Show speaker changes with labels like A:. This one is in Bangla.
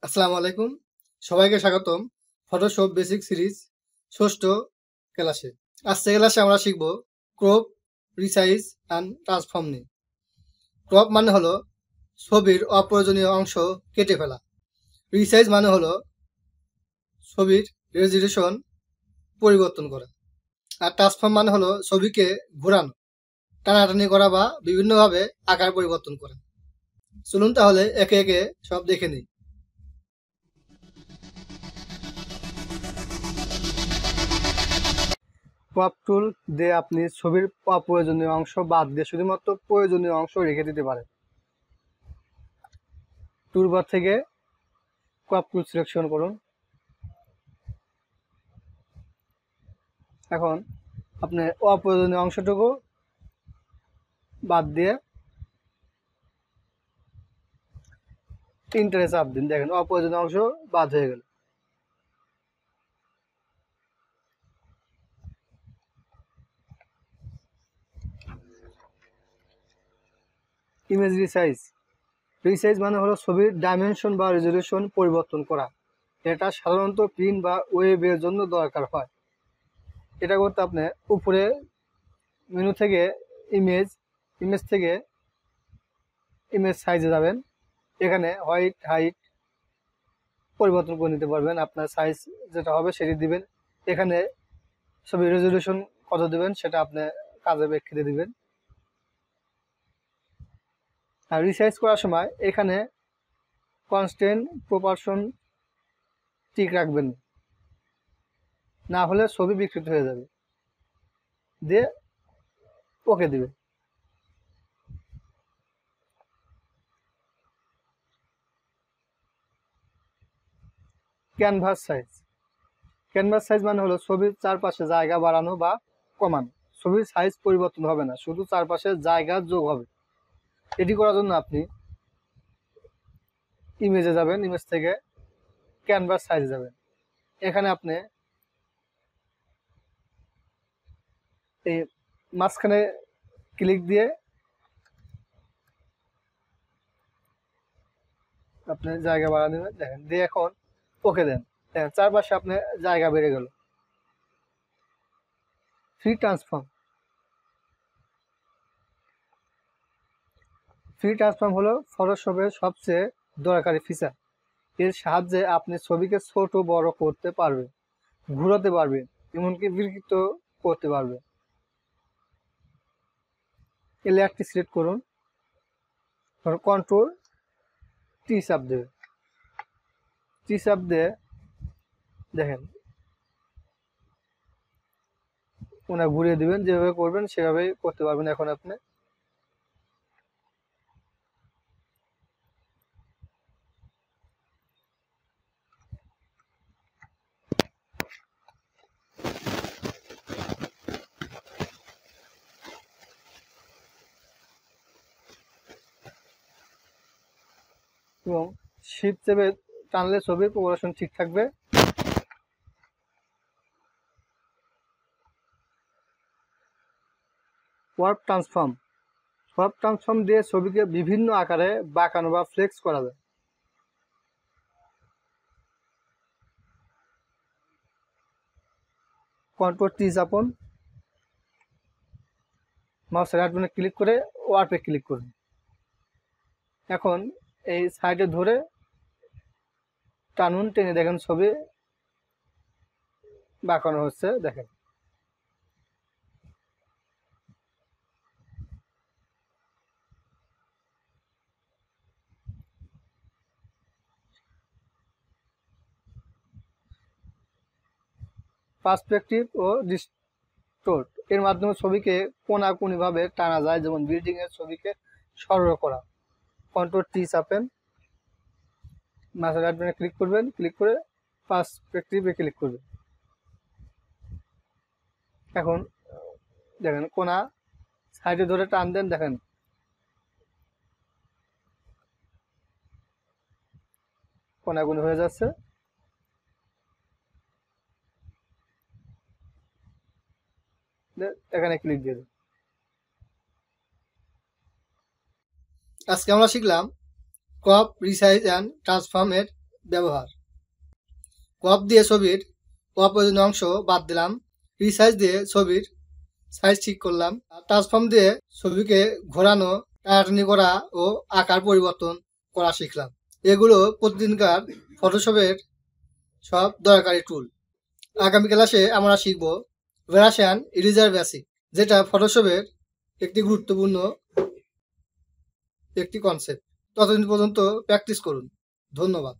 A: আসসালামু আলাইকুম। সবাইকে স্বাগতম ফটোশপ বেসিক সিরিজ ষষ্ঠ ক্লাসে। আজকে ক্লাসে আমরা শিখব ক্রপ, রিসাইজ অ্যান্ড ট্রান্সফর্ম নিয়ে। ক্রপ মানে হলো ছবির অপ্রয়োজনীয় অংশ কেটে ফেলা। রিসাইজ মানে হলো ছবির রেজলিউশন পরিবর্তন করা। আর ট্রান্সফর্ম মানে হলো ছবিকে ঘোরানো, টানাটানি করা বা বিভিন্নভাবে আকার পরিবর্তন করা। চলুন তাহলে একে একে সব দেখে নিই। ক্রপ টুল দিয়ে আপনি ছবির অপ্রয়োজনীয় অংশ বাদ দিয়ে শুধুমাত্র প্রয়োজনীয় অংশ রেখে দিতে পারেন। টুলবার থেকে ক্রপ টুল সিলেকশন করুন। এখন আপনি অপ্রয়োজনীয় অংশটুকু বাদ দিয়ে ইন্টারে চাপ দিন। দেখেন অপ্রয়োজনীয় অংশ বাদ হয়ে গেল। Image resize. রিসাইজ মানে হলো ছবির ডাইমেনশন বা রেজলিউশন পরিবর্তন করা। এটা সাধারণত প্রিন্ট বা ওয়েবের জন্য দরকার হয়। এটা করতে আপনি উপরে মেনু থেকে ইমেজ থেকে ইমেজ সাইজে যাবেন। এখানে হোয়াইট হাইট পরিবর্তন করে নিতে পারবেন। আপনার সাইজ যেটা হবে সেটি দিবেন। এখানে ছবির রেজলিউশন কত দিবেন সেটা আপনি কাজে প্রেক্ষিতে দিবেন। আর রিসাইজ করার সময় এখানে কনস্ট্যান্ট প্রপোর্শন ঠিক রাখবেন, না হলে ছবি বিকৃত হয়ে যাবে। দিয়ে ওকে দিবেন। Canvas size. ক্যানভাস সাইজ মানে হলো ছবির চারপাশে জায়গা বাড়ানো বা কমানো। ছবির সাইজ পরিবর্তন হবে না, শুধু চারপাশে জায়গা যোগ হবে। এটি করার জন্য আপনি ইমেজে যাবেন, ইমেজ থেকে ক্যানভাস সাইজে যাবেন। এখানে আপনি এই মাঝখানে ক্লিক দিয়ে আপনি জায়গা বাড়া দেবেন। দেখেন দিয়ে এখন ওকে দেন। দেখেন চারপাশে আপনার জায়গা বেড়ে গেল। Free transform. ফ্রি ট্রান্সফর্ম হলো ফটোশপের সবচেয়ে দরকারি ফিচার। এর সাহায্যে আপনি ছবিকে ছোট বড় করতে পারবেন, ঘুরাতে পারবেন, এমনকি বিকৃত করতে পারবেন। এই লেয়ারটি সিলেক্ট করুন, কন্ট্রোল টি চাপ দেবে। টি চাপ দিয়ে দেখেন ওনার ঘুরিয়ে দিবেন। যেভাবে করবেন সেভাবেই করতে পারবেন এখন আপনি। এবং শিফট চেপে টানলে ছবির প্রপোর্শন ঠিক থাকবে। Warp transform. ওয়ার্প ট্রান্সফর্ম দিয়ে ছবিকে বিভিন্ন আকারে বাঁকানো বা ফ্লেক্স করা যায়। কন্ট্রোল টি চাপুন, মাউসের রাইট বাটনে ক্লিক করে ওয়ার্পে ক্লিক করুন। এখন এই সাইডে ধরে টানুন, টেনে দেখেন ছবি বাঁকানো হচ্ছে। দেখেন পার্সপেক্টিভ ও ডিস্টোর্ট এর মাধ্যমে ছবিকে কোনাকুনি ভাবে টানা যায়, যেমন বিল্ডিং এর ছবিকে সরল করা। কন্ট্রোল টি চাপেন, মাউসের রাইট বাটনে ক্লিক করবেন, ক্লিক করে পার্সপেক্টিভে ক্লিক করবেন। এখন দেখেন কোনা সাইডে ধরে টান দেন, দেখেন কোনাকুনি হয়ে যাচ্ছে। এখানে ক্লিক দিয়ে দেন। আজকে আমরা শিখলাম ক্রপ, রিসাইজ অ্যান্ড ট্রান্সফর্ম এর ব্যবহার। ক্রপ দিয়ে ছবির অপ্রয়োজনীয় অংশ বাদ দিলাম। রিসাইজ দিয়ে ছবির সাইজ ঠিক করলাম। ট্রান্সফর্ম দিয়ে ছবিকে ঘোরানো, টানাটানি করা ও আকার পরিবর্তন করা শিখলাম। এগুলো প্রতিদিনকার ফটোশপের সব দরকারি টুল। আগামী ক্লাসে আমরা শিখব ব্রাশ অ্যান্ড ইরেজার বেসিক, যেটা ফটোশপের একটি গুরুত্বপূর্ণ একটি কনসেপ্ট। ততদিন পর্যন্ত প্র্যাকটিস করুন। ধন্যবাদ।